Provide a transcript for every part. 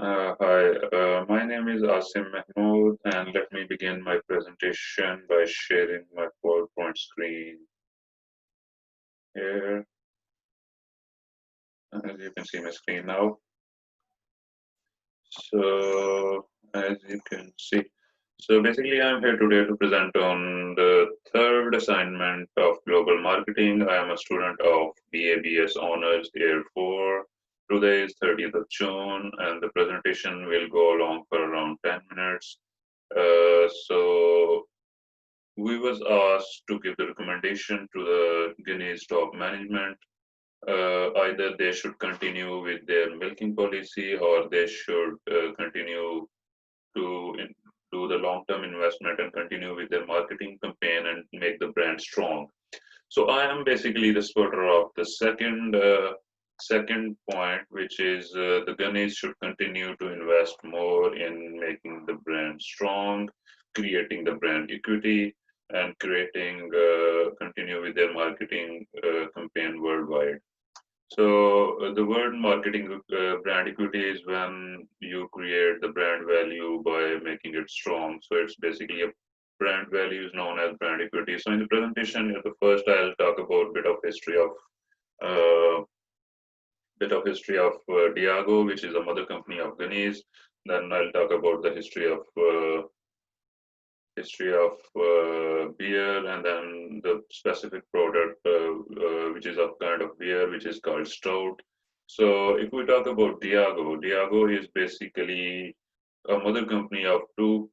Hi, my name is Asim Mehmood, and let me begin my presentation by sharing my PowerPoint screen here. As you can see my screen now. So, as you can see, so basically, I'm here today to present on the third assignment of global marketing. I am a student of BABS Honors Year 4. Today is 30th of June, and the presentation will go along for around 10 minutes. So we was asked to give the recommendation to the Guinea's top management. Either they should continue with their milking policy or they should continue to do the long-term investment and continue with their marketing campaign and make the brand strong. So I am basically the supporter of the second point, which is the Guineas should continue to invest more in making the brand strong, creating the brand equity, and creating continue with their marketing campaign worldwide. So the word marketing brand equity is when you create the brand value by making it strong. So it's basically a brand value is known as brand equity. So in the presentation, at the first I'll talk about uh, bit of history of Diageo, which is a mother company of Guinness. Then I'll talk about the history of beer, and then the specific product, which is a kind of beer, which is called stout. So if we talk about Diageo is basically a mother company of two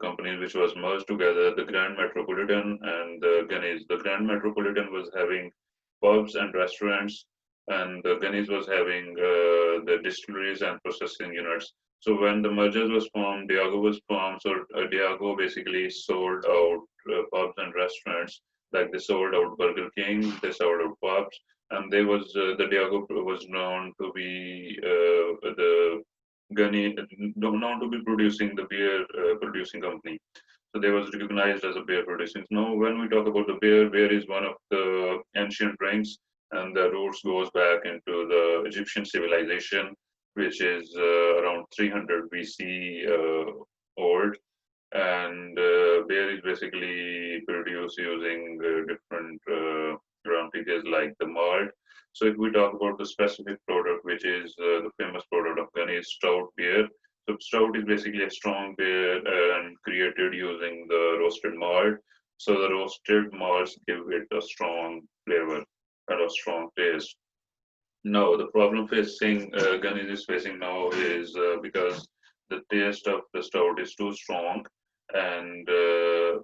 companies which was merged together, the Grand Metropolitan and the Guinness. The Grand Metropolitan was having pubs and restaurants, and the Guinness was having the distilleries and processing units. So when the merger was formed, Diageo was formed. So Diageo basically sold out pubs and restaurants. Like they sold out Burger King, they sold out pubs, and they was the Diageo was known to be the Gunny, known to be producing the beer producing company. So they was recognized as a beer producing. Now, when we talk about the beer is one of the ancient drinks, and the roots goes back into the Egyptian civilization, which is around 300 BC old. And beer is basically produced using different raw materials like the malt. So if we talk about the specific product, which is the famous product of Ghana is stout beer. So stout is basically a strong beer and created using the roasted malt. So the roasted malts give it a strong flavor and a strong taste. No, the problem facing Ganesh is facing now is because the taste of the stout is too strong, and the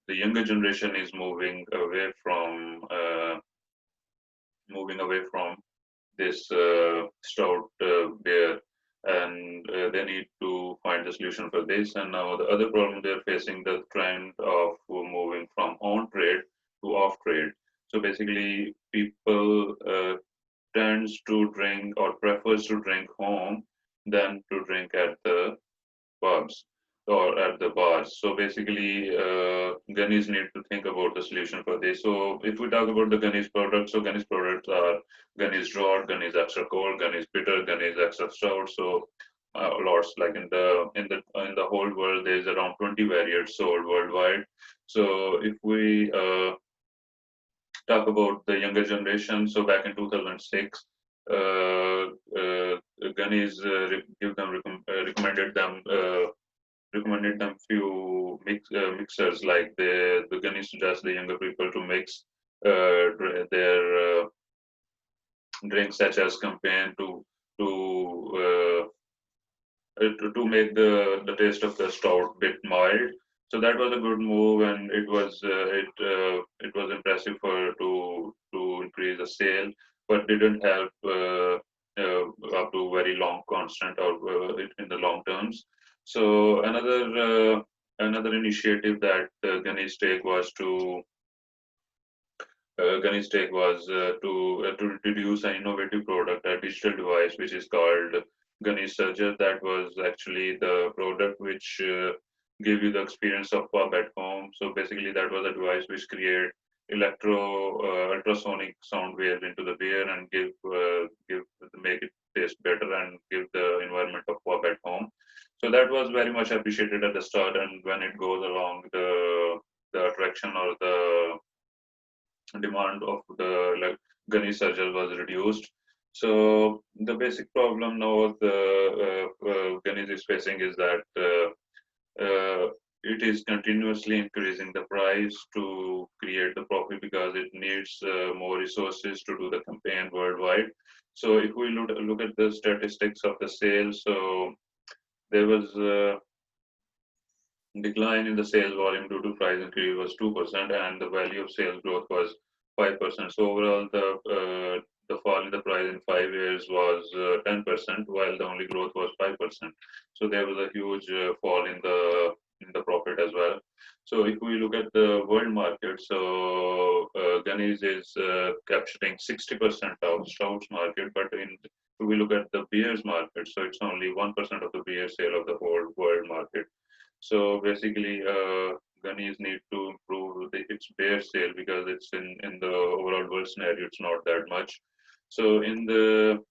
younger generation is moving away from this stout beer, and they need to find a solution for this. And now the other problem they're facing the trend of moving from on trade to off trade. So basically, people tends to drink or prefers to drink home than to drink at the pubs or at the bars. So basically, Gunnies need to think about the solution for this. So if we talk about the Gunnies products, so Gunnies products are Gunnies Draught, Gunnies Extra Cold, Gunnies Bitter, Gunnies Extra Stout. So lots like in the whole world, there's around 20 variants sold worldwide. So if we talk about the younger generation, so back in 2006, uh, uh, Gunnies recommended them few mixers like the Gunnies suggest the younger people to mix their drinks such as campaign to to make the taste of the stout bit mild. So that was a good move, and it was impressive for to increase the sale, but didn't help up to very long constant or in the long terms. So another initiative that Ganesh take was to introduce an innovative product, a digital device, which is called Ganesh Surger. That was actually the product which gave you the experience of pub at home. So basically, that was a device which create ultrasonic sound waves into the beer and give make it taste better and give the environment of pub at home. So that was very much appreciated at the start, and when it goes along, the attraction or the demand of the like gunny surgery was reduced. So the basic problem now the Gunnies is facing is that it is continuously increasing the price to create the profit because it needs more resources to do the campaign worldwide. So if we look at the statistics of the sales, so there was decline in the sales volume due to price increase was 2%, and the value of sales growth was 5%. So overall, the fall in the price in 5 years was 10%, while the only growth was 5%. So there was a huge fall in the profit as well. So if we look at the world market, so Gunnies is capturing 60% of stouts market, but if we look at the beers market, so it's only 1% of the beer sale of the whole world market. So basically, Gunnies need to improve its beer sale because it's in the overall world scenario, it's not that much. So in the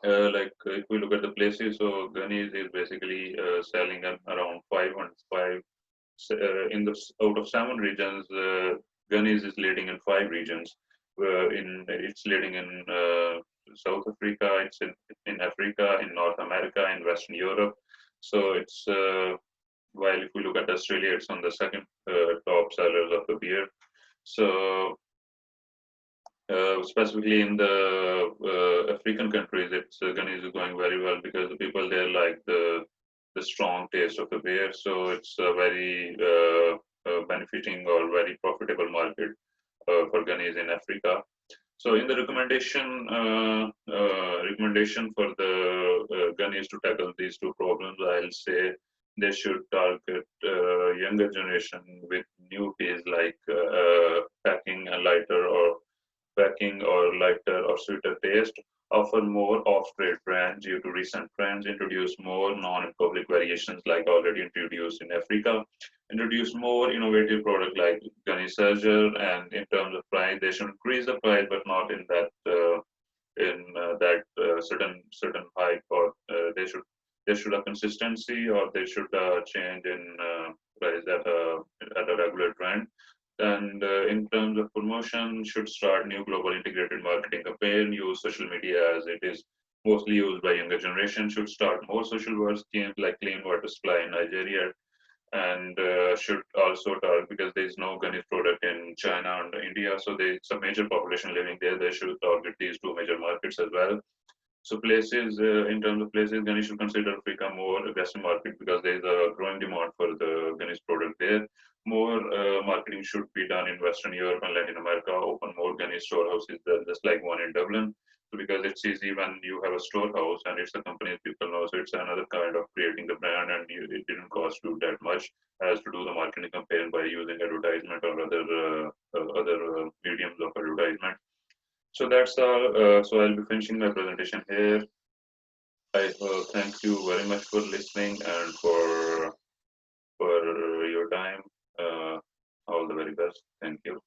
if we look at the places, so Gunnies is basically selling at around 505 in the out of 7 regions. Gunnies is leading in 5 regions. It's leading in South Africa, it's in Africa, in North America, in Western Europe. So it's while if we look at Australia, it's on the second top sellers of the beer. So specifically in the African countries, it's Gunnies is going very well because the people there like the strong taste of the beer. So it's a very benefiting or very profitable market for Gunnies in Africa. So in the recommendation for the Gunnies to tackle these two problems, I'll say they should target younger generation with new tastes like packing or lighter or sweeter taste, offer more off-trade brands due to recent trends, introduce more non-alcoholic variations like already introduced in Africa, introduce more innovative product like Gunny Surger, and in terms of price, they should increase the price, but not in that certain hype, or they should have consistency, or they should change in price at a regular trend. And in terms of promotion, should start new global integrated marketing campaign, use social media as it is mostly used by younger generation, should start more social work schemes like clean water supply in Nigeria, and should also target, because there is no Gunny product in China and India, so there's a major population living there, they should target these two major markets as well. So places, in terms of places, Ganesh should consider Africa more aggressive market because there is a growing demand for the Ganesh product there. More marketing should be done in Western Europe and Latin America, open more Ganesh storehouses, just like one in Dublin. So because it's easy when you have a storehouse and it's a company people know, so it's another kind of creating the brand, and it didn't cost you that much as to do the marketing campaign by using advertisement or other mediums of advertisement. So that's all. So I'll be finishing my presentation here. I thank you very much for listening and for your time. All the very best. Thank you.